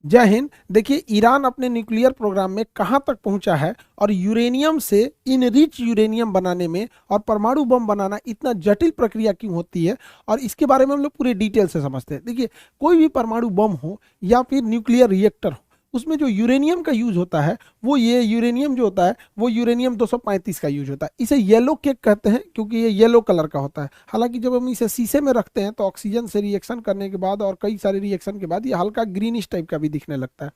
जय हिंद। देखिए, ईरान अपने न्यूक्लियर प्रोग्राम में कहाँ तक पहुंचा है और यूरेनियम से इनरिच यूरेनियम बनाने में और परमाणु बम बनाना इतना जटिल प्रक्रिया क्यों होती है, और इसके बारे में हम लोग पूरे डिटेल से समझते हैं। देखिए, कोई भी परमाणु बम हो या फिर न्यूक्लियर रिएक्टर हो, उसमें जो यूरेनियम का यूज होता है, वो ये यूरेनियम जो होता है वो यूरेनियम 235 का यूज होता है। इसे येलो केक कहते हैं क्योंकि ये येलो कलर का होता है। हालांकि जब हम इसे शीशे में रखते हैं तो ऑक्सीजन से रिएक्शन करने के बाद और कई सारे रिएक्शन के बाद ये हल्का ग्रीनिश टाइप का भी दिखने लगता है।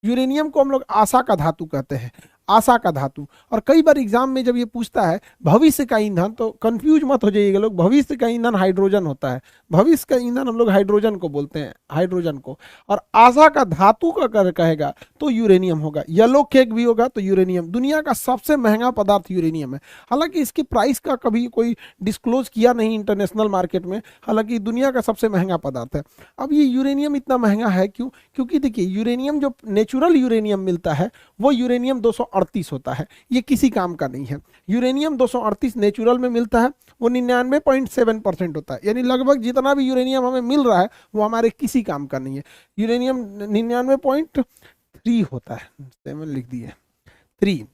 यूरेनियम को हम लोग आशा का धातु कहते हैं, आशा का धातु। और कई बार एग्जाम में जब ये पूछता है भविष्य का ईंधन, तो कंफ्यूज मत हो जाइएगा लोग, भविष्य का ईंधन हाइड्रोजन होता है। भविष्य का ईंधन हम लोग हाइड्रोजन को बोलते हैं, हाइड्रोजन को। और आशा का धातु का कर कहेगा तो यूरेनियम होगा। येलो केक भी होगा तो यूरेनियम। दुनिया का सबसे महंगा पदार्थ यूरेनियम है। हालांकि इसकी प्राइस का कभी कोई डिस्क्लोज किया नहीं इंटरनेशनल मार्केट में, हालांकि दुनिया का सबसे महंगा पदार्थ है। अब ये यूरेनियम इतना महंगा है क्यों? क्योंकि देखिए, यूरेनियम जो नेचुरल यूरेनियम मिलता है वो यूरेनियम 238 होता है, ये किसी काम का नहीं है। यूरेनियम 238 नेचुरल में मिलता है, वो 99.7% होता है, यानी लगभग जितना भी यूरेनियम हमें मिल रहा है वो हमारे किसी काम का नहीं है। यूरेनियम 99.3 होता है, 7 लिख दिए 3।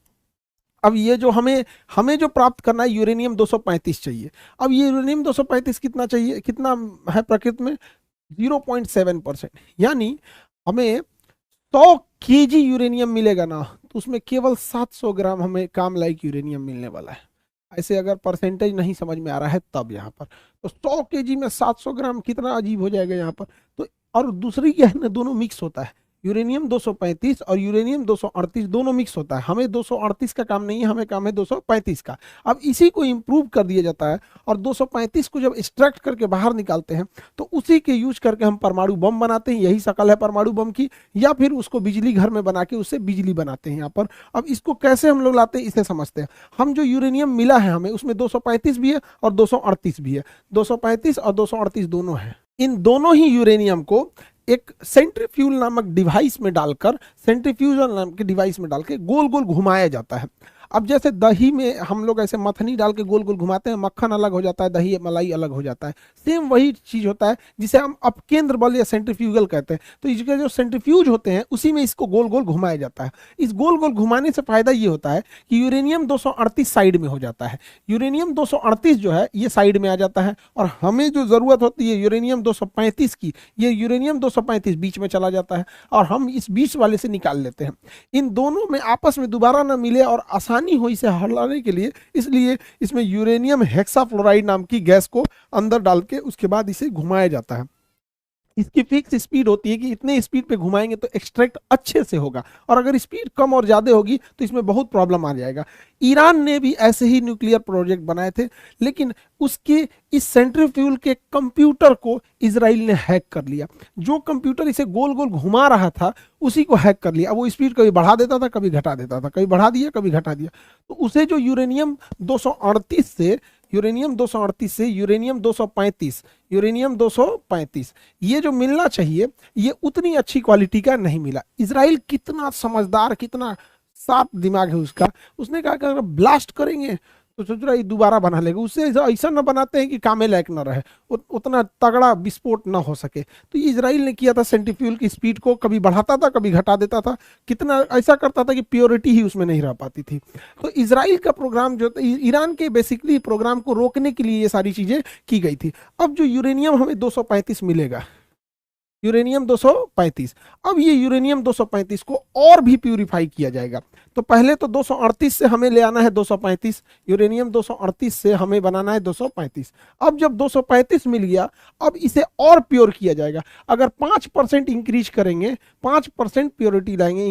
अब ये जो हमें हमें जो प्राप्त करना है यूरेनियम 235 चाहिए। अब ये यूरेनियम 235 कितना चाहिए, कितना है प्रकृति में? 0.7%। यानी हमें 100 kg यूरेनियम मिलेगा ना, तो उसमें केवल 700 ग्राम हमें काम लायक यूरेनियम मिलने वाला है। ऐसे अगर परसेंटेज नहीं समझ में आ रहा है तब यहाँ पर, तो 100 kg में 700 ग्राम कितना अजीब हो जाएगा यहाँ पर। तो और दूसरी क्या है ना, दोनों मिक्स होता है। यूरेनियम 235 और यूरेनियम 238 दोनों मिक्स होता है। हमें 238 का काम नहीं है, हमें काम है 235 का। अब इसी को इंप्रूव कर दिया जाता है और 235 को जब एक्सट्रैक्ट करके बाहर निकालते हैं तो उसी के यूज करके हम परमाणु बम बनाते हैं। यही शकल है परमाणु बम की। या फिर उसको बिजली घर में बना के उससे बिजली बनाते हैं यहाँ पर। अब इसको कैसे हम लोग लाते हैं इसे समझते हैं। हम जो यूरेनियम मिला है हमें, उसमें 235 भी है और 238 भी है। 235 और 238 दोनों है। इन दोनों ही यूरेनियम को एक सेंट्रीफ्यूल नामक डिवाइस में डालकर, सेंट्रीफ्यूजल नाम के डिवाइस में डाल के गोल गोल घुमाया जाता है। अब जैसे दही में हम लोग ऐसे मथनी डाल के गोल गोल घुमाते हैं, मक्खन अलग हो जाता है, दही मलाई अलग हो जाता है। सेम वही चीज होता है जिसे हम अपकेंद्र बल या सेंट्रीफ्यूगल कहते हैं। तो इसके जो सेंट्रीफ्यूज होते हैं उसी में इसको गोल गोल घुमाया जाता है। इस गोल गोल घुमाने से फायदा ये होता है कि यूरेनियम 238 साइड में हो जाता है। यूरेनियम 238 जो है ये साइड में आ जाता है, और हमें जो जरूरत होती है यूरेनियम 235 की, ये यूरेनियम 235 बीच में चला जाता है और हम इस बीच वाले से निकाल लेते हैं। इन दोनों में आपस में दोबारा ना मिले और आसानी हो इसे हटाने के लिए, इसलिए इसमें यूरेनियम हेक्साफ्लोराइड नाम की गैस को अंदर डाल के उसके बाद इसे घुमाया जाता है। इसकी फिक्स स्पीड होती है कि इतने स्पीड पे घुमाएंगे तो एक्सट्रैक्ट अच्छे से होगा, और अगर स्पीड कम और ज्यादा होगी तो इसमें बहुत प्रॉब्लम आ जाएगा। ईरान ने भी ऐसे ही न्यूक्लियर प्रोजेक्ट बनाए थे, लेकिन उसके इस सेंट्रीफ्यूल के कंप्यूटर को इसराइल ने हैक कर लिया। जो कंप्यूटर इसे गोल गोल घुमा रहा था उसी को हैक कर लिया। अब वो स्पीड कभी बढ़ा देता था, कभी घटा देता था, कभी बढ़ा दिया कभी घटा दिया। तो उसे जो यूरेनियम 238 से यूरेनियम 238 से यूरेनियम 235, यूरेनियम 235 ये जो मिलना चाहिए ये उतनी अच्छी क्वालिटी का नहीं मिला। इसराइल कितना समझदार, कितना साफ दिमाग है उसका, उसने कहा कि अगर ब्लास्ट करेंगे तो सोच रहा है दोबारा बना लेगा। उससे ऐसा ना बनाते हैं कि कामे लायक ना रहे, उतना तगड़ा विस्फोट ना हो सके। तो ये इसराइल ने किया था, सेंट्रीफ्यूल की स्पीड को कभी बढ़ाता था कभी घटा देता था, कितना ऐसा करता था कि प्योरिटी ही उसमें नहीं रह पाती थी। तो इसराइल का प्रोग्राम जो ईरान के बेसिकली प्रोग्राम को रोकने के लिए ये सारी चीजें की गई थी। अब जो यूरेनियम हमें 235 मिलेगा, यूरेनियम 235, अब ये यूरेनियम 235 को और भी प्यूरिफाई किया जाएगा। तो पहले तो 238 से हमें ले आना है 235, यूरेनियम 238 से हमें बनाना है 235। अब जब 235 मिल गया, अब इसे और प्योर किया जाएगा। अगर 5% इंक्रीज करेंगे, 5% प्योरिटी लाएंगे,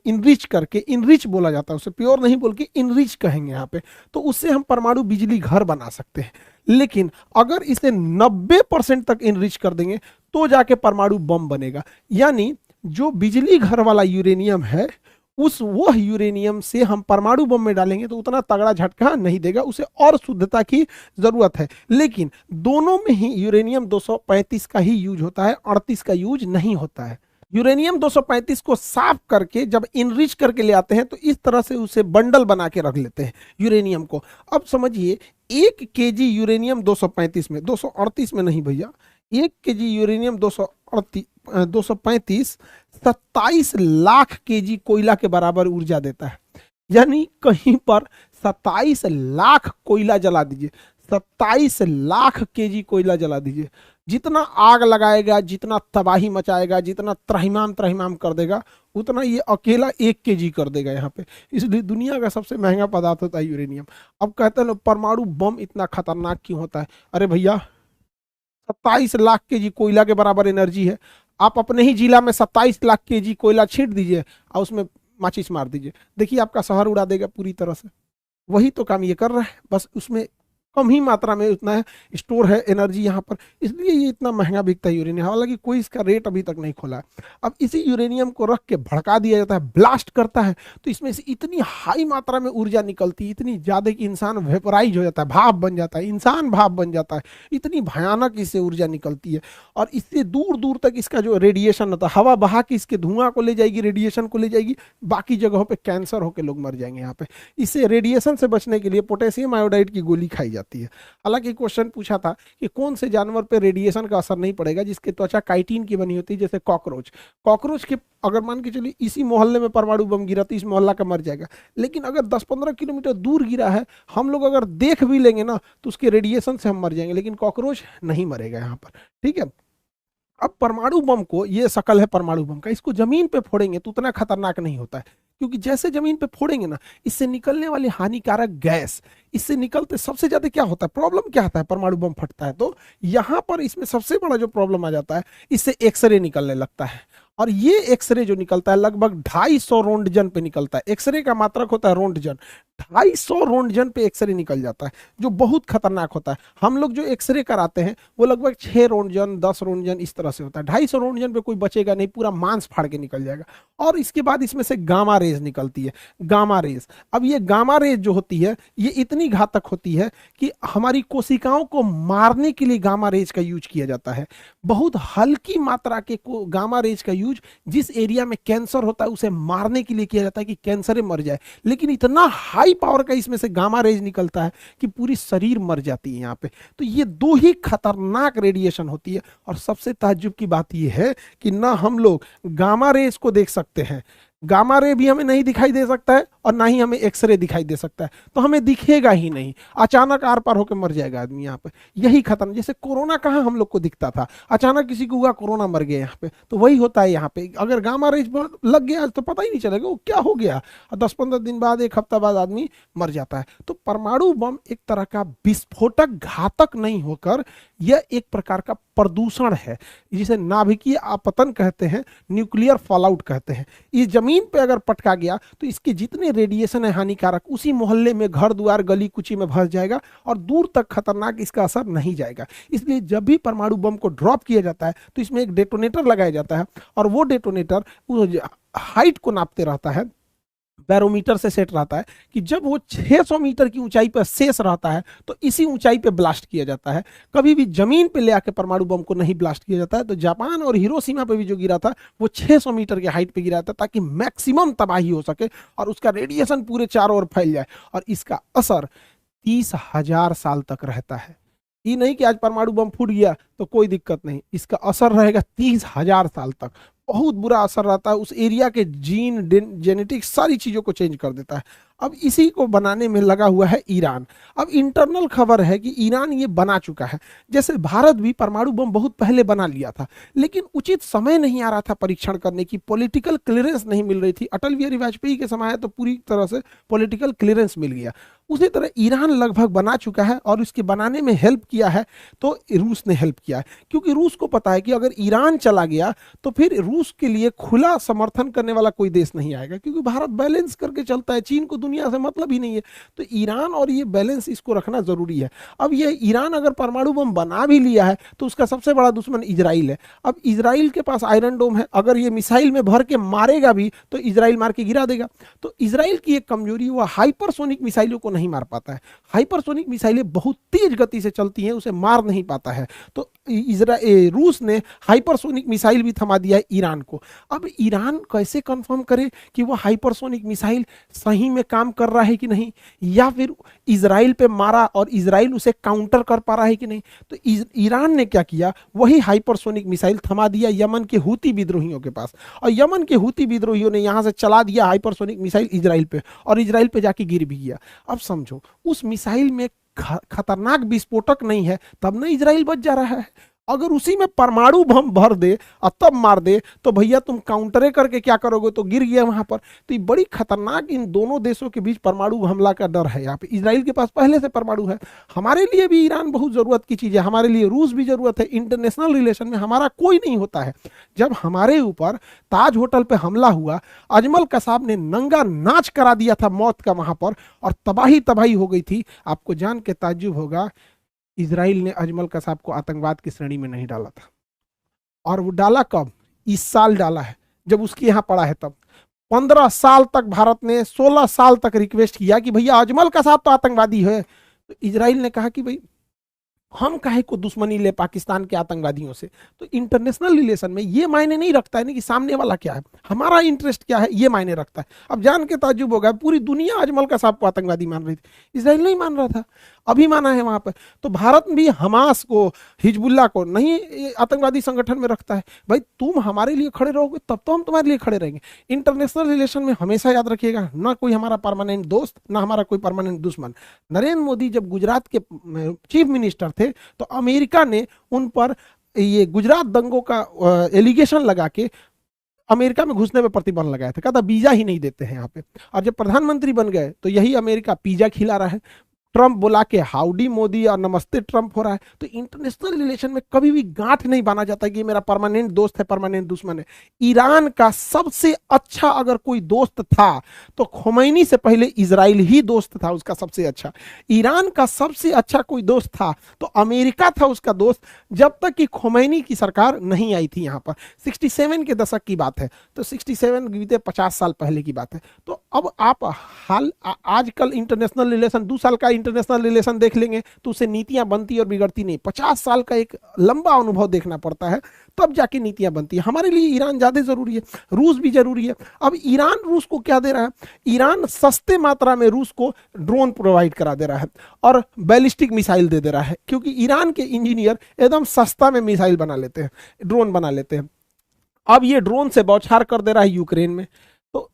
इनरिच करके, इनरिच बोला जाता है उसे, प्योर नहीं बोल के इनरिच कहेंगे यहाँ पे, तो उससे हम परमाणु बिजली घर बना सकते हैं। लेकिन अगर इसे 90% तक इनरिच कर देंगे तो जाके परमाणु बम बनेगा। यानी जो बिजली घर वाला यूरेनियम है वो यूरेनियम से हम परमाणु बम में डालेंगे तो उतना तगड़ा झटका नहीं देगा, उसे और शुद्धता की जरूरत है। लेकिन दोनों में ही यूरेनियम 235 का ही यूज होता है, 38 का यूज नहीं होता है। यूरेनियम 235 को साफ करके जब इनरिच करके ले आते हैं तो इस तरह से उसे बंडल बना के रख लेते हैं यूरेनियम को। अब समझिए 1 kg यूरेनियम 235 में, 238 में नहीं भैया, 1 kg यूरेनियम 235 27 लाख केजी कोयला के बराबर ऊर्जा देता है। यानी कहीं पर 27 लाख कोयला जला दीजिए, 27 लाख केजी कोयला जला दीजिए, जितना आग लगाएगा, जितना तबाही मचाएगा, जितना त्रहिमाम त्रहिमाम कर देगा, उतना ये अकेला 1 केजी कर देगा यहाँ पे। इसलिए दुनिया का सबसे महंगा पदार्थ होता है यूरेनियम। अब कहते हैं लोग परमाणु बम इतना खतरनाक क्यों होता है? अरे भैया 27 लाख केजी कोयला के बराबर एनर्जी है। आप अपने ही जिला में 27 लाख केजी कोयला छींट दीजिए और उसमें माचिस मार दीजिए, देखिए आपका शहर उड़ा देगा पूरी तरह से। वही तो काम ये कर रहा है, बस उसमें कम ही मात्रा में उतना है स्टोर है एनर्जी यहाँ पर, इसलिए ये इतना महंगा बिकता है यूरेनियम। हालांकि कोई इसका रेट अभी तक नहीं खोला है। अब इसी यूरेनियम को रख के भड़का दिया जाता है, ब्लास्ट करता है, तो इसमें से इतनी हाई मात्रा में ऊर्जा निकलती है, इतनी ज़्यादा कि इंसान वेपराइज हो जाता है, भाप बन जाता है, इंसान भाप बन जाता है। इतनी भयानक इससे ऊर्जा निकलती है और इससे दूर दूर तक इसका जो रेडिएशन होता है, हवा बहा के इसके धुआं को ले जाएगी, रेडिएशन को ले जाएगी, बाकी जगहों पर कैंसर होकर लोग मर जाएंगे यहाँ पे। इससे रेडिएशन से बचने के लिए पोटेशियम आयोडाइड की गोली खाई जाती है। हालांकि क्वेश्चन पूछा था कि कौन से जानवर पे रेडिएशन का असर नहीं पड़ेगा जिसकी त्वचा काइटिन की बनी होती है, जैसे कॉकरोच। कॉकरोच के अगर मान के चलिए इसी मोहल्ले में परमाणु बम गिरा तो इस मोहल्ला का मर जाएगा, लेकिन अगर 10-15 किलोमीटर दूर गिरा है, हम लोग अगर देख भी लेंगे ना तो उसके रेडिएशन से हम मर जाएंगे, लेकिन कॉकरोच नहीं मरेगा यहाँ पर। ठीक है, अब परमाणु बम को, ये शकल है परमाणु बम का, इसको जमीन पे फोड़ेंगे तो उतना खतरनाक नहीं होता है, क्योंकि जैसे जमीन पे फोड़ेंगे ना, इससे निकलने वाली हानिकारक गैस, इससे निकलते सबसे ज्यादा क्या होता है, प्रॉब्लम क्या आता है परमाणु बम फटता है तो यहाँ पर इसमें सबसे बड़ा जो प्रॉब्लम आ जाता है, इससे एक्सरे निकलने लगता है। और ये एक्सरे जो निकलता है लगभग 250 रोंटजन पे निकलता है। एक्सरे का मात्रक होता है रोंटजन, 250 रोंटजन पे एक्सरे निकल जाता है, जो बहुत खतरनाक होता है। हम लोग जो एक्सरे कराते हैं वो लगभग 6 रोंटजन 10 रोंटजन इस तरह से होता है। 250 रोंटजन पे कोई बचेगा नहीं, पूरा मांस फाड़ के निकल जाएगा। और इसके बाद इसमें से गामा रेज निकलती है, गामा रेज। अब ये गामा रेज जो होती है ये इतनी घातक होती है कि हमारी कोशिकाओं को मारने के लिए गामा रेज का यूज किया जाता है। बहुत हल्की मात्रा के गामा रेज का यूज जिस एरिया में कैंसर होता है उसे मारने के लिए किया जाता है कि कैंसर मर जाए, लेकिन इतना हाई पावर का इसमें से गामा रेज निकलता है कि पूरी शरीर मर जाती है यहाँ पे। तो ये 2 ही खतरनाक रेडिएशन होती है। और सबसे ताज्जुब की बात यह है कि ना हम लोग गामा रेज को देख सकते हैं, गामा रे भी हमें नहीं दिखाई दे सकता है और ना ही हमें एक्सरे दिखाई दे सकता है, तो हमें दिखेगा ही नहीं, अचानक आर पार होकर मर जाएगा आदमी यहाँ पे। यही खतरनाक, जैसे कोरोना कहाँ हम लोग को दिखता था, अचानक किसी को हुआ कोरोना मर गया यहाँ पे, तो वही होता है यहाँ पे। अगर गामा रेज लग गया तो पता ही नहीं चलेगा वो क्या हो गया, 10-15 दिन बाद 1 हफ्ता बाद आदमी मर जाता है। तो परमाणु बम एक तरह का विस्फोटक घातक नहीं होकर यह एक प्रकार का प्रदूषण है, जिसे नाभिकीय आपतन कहते हैं, न्यूक्लियर फॉलआउट कहते हैं। इस जमीन पे अगर पटका गया तो इसके जितने रेडिएशन है हानिकारक, उसी मोहल्ले में घर द्वार गली कुची में भस जाएगा और दूर तक खतरनाक इसका असर नहीं जाएगा। इसलिए जब भी परमाणु बम को ड्रॉप किया जाता है तो इसमें एक डेटोनेटर लगाया जाता है और वो डेटोनेटर हाइट को नापते रहता है, बैरोमीटर से सेट रहता है कि जब वो 600 मीटर की ऊंचाई पर शेष रहता है तो इसी ऊंचाई पे ब्लास्ट किया जाता है। कभी भी जमीन पे ले आके परमाणु बम को नहीं ब्लास्ट किया जाता है। तो जापान और हिरोशिमा पे भी जो गिरा था वो 600 मीटर के हाइट पे गिरा था ताकि मैक्सिमम तबाही हो सके और उसका रेडिएशन पूरे चारों ओर फैल जाए और इसका असर 30,000 साल तक रहता है। ये नहीं कि आज परमाणु बम फूट गया तो कोई दिक्कत नहीं, इसका असर रहेगा 30,000 साल तक। बहुत बुरा असर रहता है, उस एरिया के जीन जेनेटिक्स सारी चीज़ों को चेंज कर देता है। अब इसी को बनाने में लगा हुआ है ईरान। अब इंटरनल खबर है कि ईरान ये बना चुका है। जैसे भारत भी परमाणु बम बहुत पहले बना लिया था, लेकिन उचित समय नहीं आ रहा था परीक्षण करने की, पॉलिटिकल क्लियरेंस नहीं मिल रही थी। अटल बिहारी वाजपेयी के समय तो पूरी तरह से पॉलिटिकल क्लियरेंस मिल गया। उसी तरह ईरान लगभग बना चुका है और इसके बनाने में हेल्प किया है तो रूस ने हेल्प किया है, क्योंकि रूस को पता है कि अगर ईरान चला गया तो फिर रूस के लिए खुला समर्थन करने वाला कोई देश नहीं आएगा, क्योंकि भारत बैलेंस करके चलता है, चीन को दुनिया से मतलब ही नहीं है। तो ईरान और ये बैलेंस इसको रखना जरूरी है। अब ये ईरान अगर परमाणु बम बना भी लिया है तो उसका सबसे बड़ा दुश्मन इजराइल है। अब इजराइल के पास आयरन डोम है, अगर ये मिसाइल में भर के मारेगा भी तो इजराइल मार के गिरा देगा। तो इजराइल की एक कमजोरी, वो हाइपरसोनिक मिसाइलों को नहीं मार पाता है। हाइपरसोनिक मिसाइलें बहुत तेज गति से चलती हैं, उसे मार नहीं पाता है। तो रूस ने हाइपरसोनिक मिसाइल भी थमा दिया है ईरान को। अब ईरान कैसे कंफर्म करे कि वो हाइपरसोनिक मिसाइल सही में काम कर रहा है कि नहीं, या फिर इजराइल पे मारा और इजराइल उसे काउंटर कर पा रहा है कि नहीं। तो ईरान ने क्या किया, वही हाइपरसोनिक मिसाइल थमा दिया यमन के हूती विद्रोहियों के पास, और यमन के हूती विद्रोहियों ने यहां से चला दिया हाइपरसोनिक मिसाइल इजराइल पे, और इजराइल पे जाके गिर भी गया। अब समझो, उस मिसाइल में खतरनाक विस्फोटक नहीं है, तब ना इजराइल बच जा रहा है। अगर उसी में परमाणु बम भर दे और तब मार दे तो भैया तुम काउंटरे करके क्या करोगे, तो गिर गया वहां पर। तो ये बड़ी खतरनाक इन दोनों देशों के बीच परमाणु हमला का डर है। यहाँ पे इजराइल के पास पहले से परमाणु है। हमारे लिए भी ईरान बहुत जरूरत की चीज है, हमारे लिए रूस भी जरूरत है। इंटरनेशनल रिलेशन में हमारा कोई नहीं होता है। जब हमारे ऊपर ताज होटल पे हमला हुआ, अजमल कसाब ने नंगा नाच करा दिया था मौत का वहां पर, और तबाही तबाही हो गई थी। आपको जान के ताज्जुब होगा, इजराइल ने अजमल कसाब को आतंकवाद की श्रेणी में नहीं डाला था। और वो डाला कब, इस साल डाला है, जब उसके यहाँ पड़ा है तब। 15 साल तक भारत ने, 16 साल तक रिक्वेस्ट किया कि भैया अजमल कसाब तो आतंकवादी है। तो इजराइल ने कहा कि भाई हम काहे को दुश्मनी ले पाकिस्तान के आतंकवादियों से। तो इंटरनेशनल रिलेशन में ये मायने नहीं रखता है ना कि सामने वाला क्या है, हमारा इंटरेस्ट क्या है, ये मायने रखता है। अब जान के ताज्जुब होगा, पूरी दुनिया अजमल कसाब को आतंकवादी मान रही थी, इजराइल नहीं मान रहा था, अभी माना है वहां पर। तो भारत भी हमास को, हिजबुल्ला को नहीं आतंकवादी संगठन में रखता है। भाई तुम हमारे लिए खड़े रहोगे तब तो हम तुम्हारे लिए खड़े रहेंगे। इंटरनेशनल रिलेशन में हमेशा याद रखिएगा, ना कोई हमारा परमानेंट दोस्त, ना हमारा कोई परमानेंट दुश्मन। नरेंद्र मोदी जब गुजरात के चीफ मिनिस्टर थे तो अमेरिका ने उन पर ये गुजरात दंगों का एलिगेशन लगा के अमेरिका में घुसने पे प्रतिबंध लगाया था, कहता वीजा ही नहीं देते हैं यहाँ पे। और जब प्रधानमंत्री बन गए तो यही अमेरिका पिज्जा खिला रहा है, ट्रंप बुला के हाउडी मोदी और नमस्ते ट्रंप हो रहा है। तो इंटरनेशनल रिलेशन में कभी भी गांठ नहीं बांधा जाता कि मेरा परमानेंट दोस्त है, परमानेंट दुश्मन है। ईरान का सबसे अच्छा अगर कोई दोस्त था तो खोमैनी से पहले इजराइल ही दोस्त था उसका सबसे अच्छा। ईरान का सबसे अच्छा कोई दोस्त था तो अमेरिका था उसका दोस्त, जब तक कि खोमैनी की सरकार नहीं आई थी यहाँ पर। 67 के दशक की बात है, तो 67 बीते 50 साल पहले की बात है। तो अब आप हाल आजकल इंटरनेशनल रिलेशन, 2 साल का इंटरनेशनल रिलेशन देख लेंगे तो उससे नीतियां बनती और बिगड़ती नहीं। 50 साल का एक लंबा अनुभव देखना पड़ता है, तब जाके नीतियां बनती है। हमारे लिए ईरान ज्यादा जरूरी है, रूस भी जरूरी है। अब ईरान रूस को क्या दे रहा है, ईरान सस्ते मात्रा में रूस को ड्रोन प्रोवाइड करा दे रहा है और बैलिस्टिक मिसाइल दे रहा है, क्योंकि ईरान के इंजीनियर एकदम सस्ता में मिसाइल बना लेते हैं, ड्रोन बना लेते हैं। अब ये ड्रोन से बौछार कर दे रहा है यूक्रेन में। तो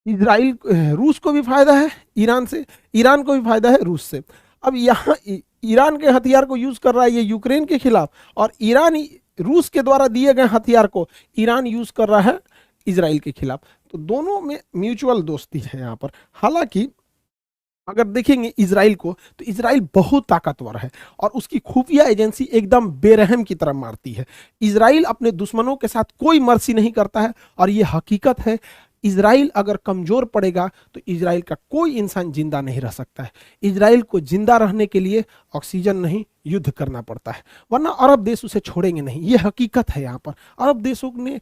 इजराइल, रूस को भी फायदा है ईरान से, ईरान को भी फायदा है रूस से। अब यहाँ ईरान के हथियार को यूज कर रहा है ये यूक्रेन के खिलाफ, और ईरान रूस के द्वारा दिए गए हथियार को ईरान यूज कर रहा है इजराइल के खिलाफ। तो दोनों में म्यूचुअल दोस्ती है यहाँ पर। हालांकि अगर देखेंगे इजराइल को तो इजराइल बहुत ताकतवर है और उसकी खुफिया एजेंसी एकदम बेरहम की तरह मारती है। इजराइल अपने दुश्मनों के साथ कोई मर्सी नहीं करता है, और ये हकीकत है। इजराइल अगर कमजोर पड़ेगा तो इजराइल का कोई इंसान जिंदा नहीं रह सकता है। इजराइल को जिंदा रहने के लिए ऑक्सीजन नहीं, युद्ध करना पड़ता है, वरना अरब देश उसे छोड़ेंगे नहीं। ये हकीकत है। यहाँ पर अरब देशों ने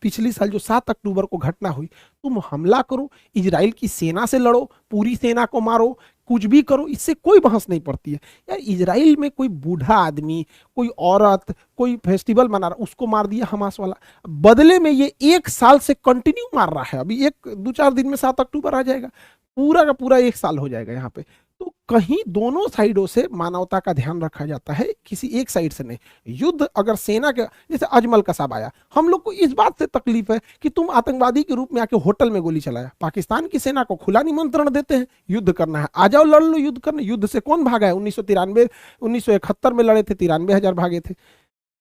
पिछले साल जो 7 अक्टूबर को घटना हुई, तुम हमला करो, इजराइल की सेना से लड़ो, पूरी सेना को मारो, कुछ भी करो, इससे कोई बहस नहीं पड़ती है। यार इजराइल में कोई बूढ़ा आदमी, कोई औरत, कोई फेस्टिवल मना रहा, उसको मार दिया हमास वाला। बदले में ये 1 साल से कंटिन्यू मार रहा है। अभी 2-4 दिन में 7 अक्टूबर आ जाएगा, पूरा का पूरा 1 साल हो जाएगा यहाँ पे। तो कहीं दोनों साइडों से मानवता का ध्यान रखा जाता है, किसी एक साइड से नहीं। युद्ध अगर सेना के, जैसे अजमल कसाब आया, हम लोग को इस बात से तकलीफ है कि तुम आतंकवादी के रूप में आके होटल में गोली चलाया। पाकिस्तान की सेना को खुला निमंत्रण देते हैं, युद्ध करना है आ जाओ, लड़ लो, युद्ध करना। युद्ध से कौन भागा है? 1971 में लड़े थे, 93,000 भागे थे,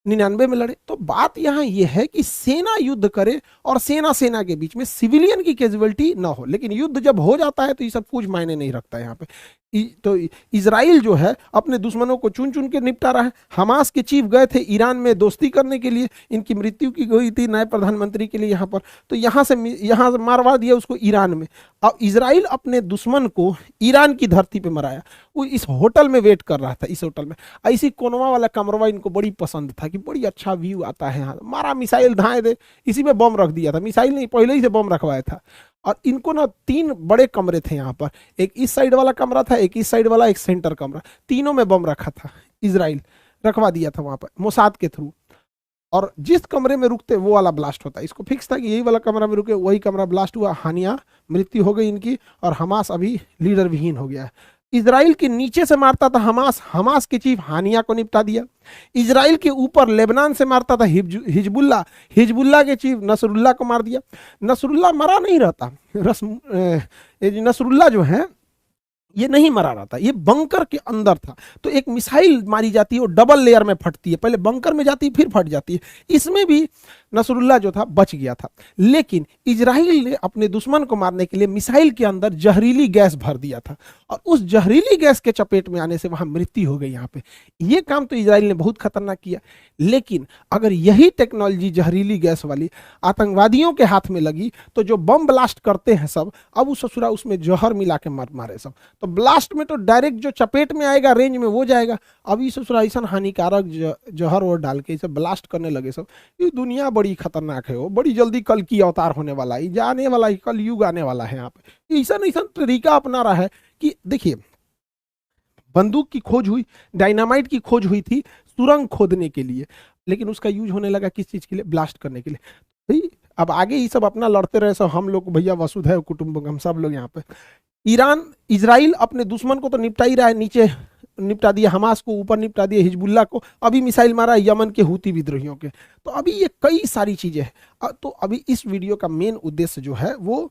99 में लड़े। तो बात यहाँ ये है कि सेना युद्ध करे और सेना के बीच में सिविलियन की कैजुअलिटी ना हो। लेकिन युद्ध जब हो जाता है तो ये सब कुछ मायने नहीं रखता है यहाँ पे। तो इजराइल जो है अपने दुश्मनों को चुन चुन के निपटा रहा है। हमास के चीफ गए थे ईरान में दोस्ती करने के लिए, इनकी मृत्यु की गई थी नए प्रधानमंत्री के लिए यहाँ पर, तो यहाँ से मारवा दिया उसको ईरान में। अब इजराइल अपने दुश्मन को ईरान की धरती पे मराया। वो इस होटल में वेट कर रहा था, इस होटल में। ऐसी कोनवा वाला कमरवा इनको बड़ी पसंद था कि बड़ी अच्छा व्यू आता है यहाँ, मारा मिसाइल धाए दे, इसी में बम रख दिया था। मिसाइल नहीं, पहले ही से बम रखवाया था। और इनको ना 3 बड़े कमरे थे यहाँ पर, एक इस साइड वाला कमरा था, एक इस साइड वाला, एक सेंटर कमरा, तीनों में बम रखा था इजराइल। रखवा दिया था वहां पर मोसाद के थ्रू, और जिस कमरे में रुकते वो वाला ब्लास्ट होता है। इसको फिक्स था कि यही वाला कमरा में रुके, वही कमरा ब्लास्ट हुआ, हानिया मृत्यु हो गई इनकी, और हमास अभी लीडर विहीन हो गया है। इजराइल के नीचे से मारता था हमास, हमास के चीफ हानिया को निपटा दिया। इजराइल के ऊपर लेबनान से मारता था हिजबुल्ला, हिजबुल्ला के चीफ नसरुल्ला को मार दिया। नसरुल्ला मरा नहीं रहता, नसरुल्ला जो है ये नहीं मरा रहा था, ये बंकर के अंदर था। तो एक मिसाइल मारी जाती है, वो डबल लेयर में फटती है, पहले बंकर में जाती है फिर फट जाती है। इसमें भी नसरुल्ला जो था बच गया था, लेकिन इजराइल ने अपने दुश्मन को मारने के लिए मिसाइल के अंदर जहरीली गैस भर दिया था, और उस जहरीली गैस के चपेट में आने से वहां मृत्यु हो गई। यहाँ पे ये काम तो इजराइल ने बहुत खतरनाक किया, लेकिन अगर यही टेक्नोलॉजी जहरीली गैस वाली आतंकवादियों के हाथ में लगी तो जो बम ब्लास्ट करते हैं सब, अब उस ससुरा उसमें जहर मिला के मारे सब, तो ब्लास्ट में तो डायरेक्ट जो चपेट में आएगा रेंज में वो जाएगा। अभी ससुरा ऐसा हानिकारक जहर और डाल के इसे ब्लास्ट करने लगे सब। ये दुनिया बड़ी खतरनाक है, वो बड़ी जल्दी कल की अवतार होने वाला है, जाने वाला है, कल युग आने वाला है। यहाँ पे ऐसा ऐसा तरीका अपना रहा है कि देखिए, बंदूक की खोज हुई, डायनामाइट की खोज हुई थी सुरंग खोदने के लिए, लेकिन उसका यूज होने लगा किस चीज के लिए? ब्लास्ट करने के लिए। भाई अब आगे ये सब अपना लड़ते रहे सब, हम लोग भैया वसुधैव कुटुंबकम सब लोग यहाँ पे। ईरान इजराइल अपने दुश्मन को तो निपटा ही रहा है, नीचे निपटा दिया हमास को, ऊपर निपटा दिया हिजबुल्ला को, अभी मिसाइल मारा यमन के हूती विद्रोहियों के। तो अभी ये कई सारी चीजें हैं। तो अभी इस वीडियो का मेन उद्देश्य जो है वो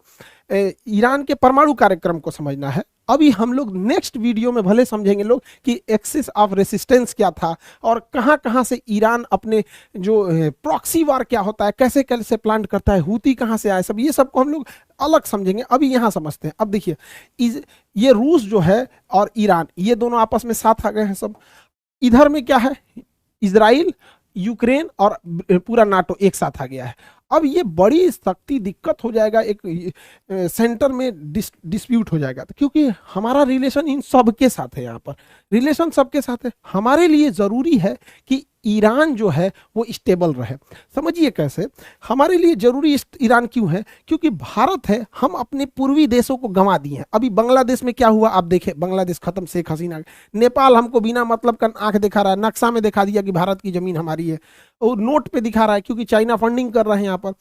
ईरान के परमाणु कार्यक्रम को समझना है। अभी हम लोग नेक्स्ट वीडियो में भले समझेंगे लोग कि एक्सिस ऑफ रेसिस्टेंस क्या था, और कहां कहां से ईरान अपने जो प्रॉक्सी वार क्या होता है, कैसे कैसे प्लान करता है, हूती कहां से आए, सब ये सब को हम लोग अलग समझेंगे। अभी यहां समझते हैं। अब देखिए, ये रूस जो है और ईरान, ये दोनों आपस में साथ आ गए हैं सब। इधर में क्या है? इजराइल, यूक्रेन और पूरा नाटो एक साथ आ गया है। अब ये बड़ी सख्ती दिक्कत हो जाएगा, एक सेंटर में डिस्प्यूट हो जाएगा, तो क्योंकि हमारा रिलेशन इन सब के साथ है, यहाँ पर रिलेशन सबके साथ है। हमारे लिए जरूरी है कि ईरान जो है वो स्टेबल रहे। समझिए कैसे हमारे लिए जरूरी ईरान क्यों है? क्योंकि भारत है, हम अपने पूर्वी देशों को गंवा दिए हैं। अभी बांग्लादेश में क्या हुआ आप देखें, बांग्लादेश खत्म, शेख हसीना। नेपाल हमको बिना मतलब का आंख दिखा रहा है, नक्शा में दिखा दिया कि भारत की जमीन हमारी है, और नोट पे दिखा रहा है क्योंकि चाइना फंडिंग कर रहे हैं यहाँ पर।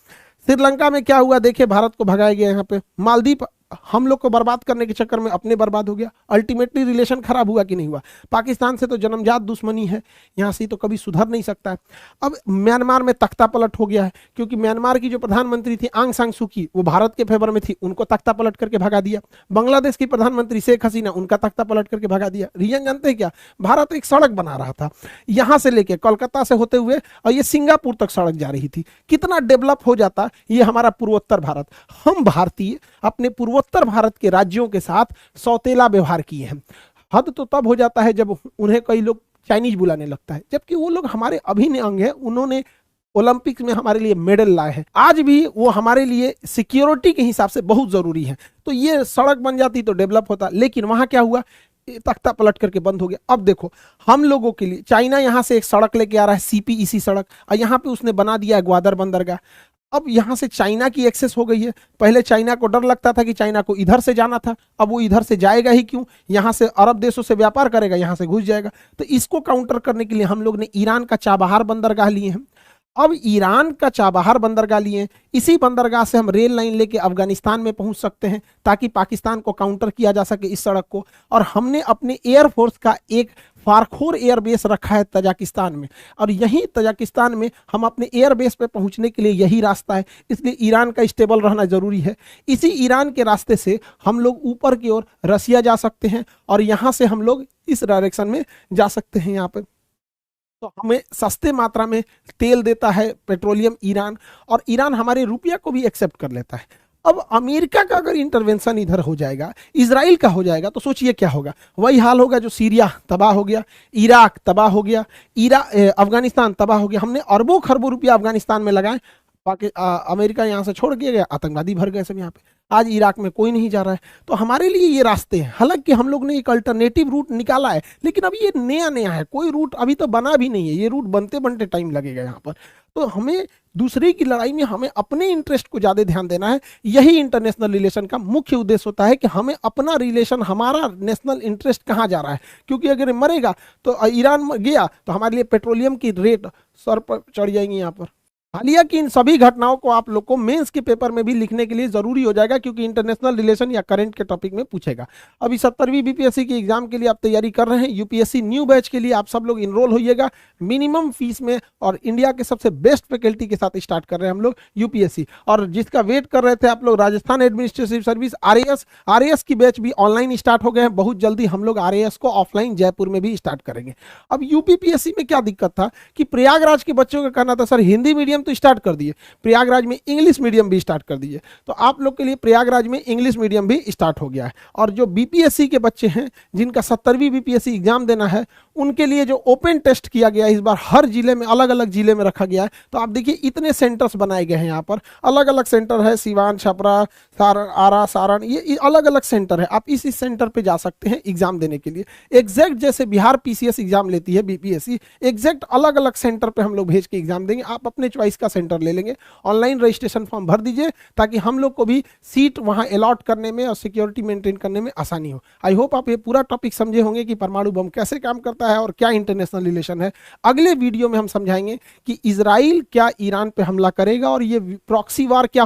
श्रीलंका में क्या हुआ देखे, भारत को भगाया गया यहाँ पे। मालदीव हम लोग को बर्बाद करने के चक्कर में अपने बर्बाद हो गया। अल्टीमेटली रिलेशन खराब हुआ कि नहीं हुआ? पाकिस्तान से तो जन्मजात दुश्मनी है, यहाँ से तो कभी सुधर नहीं सकता है। अब म्यांमार में तख्ता पलट हो गया है, क्योंकि म्यांमार की जो प्रधानमंत्री थी आंग सान सू की, वो भारत के फेवर में थी, उनको तख्ता पलट करके भगा दिया। बांग्लादेश की प्रधानमंत्री शेख हसीना, उनका तख्ता पलट करके भगा दिया। रीजन जानते हैं क्या? भारत एक सड़क बना रहा था, यहाँ से लेके कोलकाता से होते हुए और ये सिंगापुर तक सड़क जा रही थी। कितना डेवलप हो जाता ये हमारा पूर्वोत्तर भारत। हम भारतीय अपने पूर्वोत्तर भारत के राज्यों के साथ सौतेला व्यवहार किए हैं। हद तो तब हो जाता है जब उन्हें कई लोग चाइनीज बुलाने लगता है, जबकि वो लोग हमारे अभिन्न अंग हैं। उन्होंने ओलंपिक्स में हमारे लिए मेडल लाए हैं, आज भी वो हमारे लिए सिक्योरिटी के हिसाब से बहुत जरूरी है। तो ये सड़क बन जाती तो डेवलप होता, लेकिन वहां क्या हुआ, तख्ता पलट करके बंद हो गया। अब देखो हम लोगों के लिए चाइना यहां से एक सड़क लेके आ रहा है, सीपीईसी सड़क, और यहां पे उसने बना दिया है ग्वादर बंदरगाह। अब यहां से चाइना की एक्सेस हो गई है। पहले चाइना को डर लगता था कि चाइना को इधर से जाना था, अब वो इधर से जाएगा ही क्यों, यहां से अरब देशों से व्यापार करेगा, यहां से घुस जाएगा। तो इसको काउंटर करने के लिए हम लोग ने ईरान का चाबहार बंदरगाह लिए हैं। अब ईरान का चाबहार बंदरगाह लिए, इसी बंदरगाह से हम रेल लाइन लेके अफगानिस्तान में पहुंच सकते हैं, ताकि पाकिस्तान को काउंटर किया जा सके इस सड़क को। और हमने अपने एयरफोर्स का एक फारखोर एयरबेस रखा है तजाकिस्तान में, और यहीं तजाकिस्तान में हम अपने एयरबेस पे पहुंचने के लिए यही रास्ता है। इसलिए ईरान का स्टेबल रहना जरूरी है। इसी ईरान के रास्ते से हम लोग ऊपर की ओर रसिया जा सकते हैं, और यहां से हम लोग इस डायरेक्शन में जा सकते हैं। यहाँ पे तो हमें सस्ते मात्रा में तेल देता है पेट्रोलियम ईरान, और ईरान हमारे रुपया को भी एक्सेप्ट कर लेता है। अब अमेरिका का अगर इंटरवेंशन इधर हो जाएगा, इजराइल का हो जाएगा, तो सोचिए क्या होगा। वही हाल होगा जो सीरिया तबाह हो गया, इराक तबाह हो गया, अफगानिस्तान तबाह हो गया। हमने अरबों खरबों रुपया अफगानिस्तान में लगाए, अमेरिका यहाँ से छोड़ के गया, आतंकवादी भर गए सब यहाँ पे। आज इराक में कोई नहीं जा रहा है। तो हमारे लिए ये रास्ते हैं, हालांकि हम लोग ने एक अल्टरनेटिव रूट निकाला है, लेकिन अभी ये नया नया है, कोई रूट अभी तो बना भी नहीं है, ये रूट बनते बनते टाइम लगेगा यहाँ पर। तो हमें दूसरे की लड़ाई में हमें अपने इंटरेस्ट को ज्यादा ध्यान देना है। यही इंटरनेशनल रिलेशन का मुख्य उद्देश्य होता है कि हमें अपना रिलेशन, हमारा नेशनल इंटरेस्ट कहाँ जा रहा है, क्योंकि अगर मरेगा तो ईरान गया तो हमारे लिए पेट्रोलियम की रेट सर पर चढ़ जाएंगी यहाँ पर। हालिया की इन सभी घटनाओं को आप लोग को मेंस के पेपर में भी लिखने के लिए जरूरी हो जाएगा, क्योंकि इंटरनेशनल रिलेशन या करंट के टॉपिक में पूछेगा। अभी 70वीं बीपीएससी की एग्जाम के लिए आप तैयारी कर रहे हैं, यूपीएससी न्यू बैच के लिए आप सब लोग इनरोल होइएगा मिनिमम फीस में, और इंडिया के सबसे बेस्ट फैकल्टी के साथ स्टार्ट कर रहे हैं हम लोग यूपीएससी। और जिसका वेट कर रहे थे आप लोग, राजस्थान एडमिनिस्ट्रेटिव सर्विस आरएएस की बैच भी ऑनलाइन स्टार्ट हो गए हैं। बहुत जल्दी हम लोग आरएएस को ऑफलाइन जयपुर में भी स्टार्ट करेंगे। अब यूपीपीएससी में क्या दिक्कत था कि प्रयागराज के बच्चों का कहना था सर हिंदी मीडियम तो स्टार्ट कर दिए, प्रयागराज में इंग्लिश मीडियम भी स्टार्ट कर दिए। तो आप लोग के लिए प्रयागराज में इंग्लिश मीडियम भी स्टार्ट हो गया है। और जो बीपीएससी के बच्चे हैं जिनका 70वीं बीपीएससी एग्जाम देना है, उनके लिए जो ओपन टेस्ट किया गया है इस बार, हर जिले में अलग अलग जिले में रखा गया है। तो आप देखिए इतने सेंटर्स बनाए गए हैं यहाँ पर, अलग अलग सेंटर है, सिवान, छपरा, सारण, आरा, सारण, ये अलग अलग सेंटर है। आप इस सेंटर पे जा सकते हैं एग्जाम देने के लिए। एग्जैक्ट जैसे बिहार पीसीएस एग्जाम लेती है बीपीएससी, एग्जैक्ट अलग अलग सेंटर पे हम लोग भेज के एग्जाम देंगे। आप अपने चॉइस का सेंटर ले लेंगे, ऑनलाइन रजिस्ट्रेशन फॉर्म भर दीजिए ताकि हम लोग को भी सीट वहां अलॉट करने में और सिक्योरिटी मेंटेन करने में आसानी हो। आई होप आप ये पूरा टॉपिक समझे होंगे कि परमाणु बम कैसे काम करता है और क्या इंटरनेशनल रिलेशन है। अगले वीडियो में हम समझाएंगे कि इजराइल क्या ईरान पे हमला करेगा और ये प्रॉक्सी वार क्या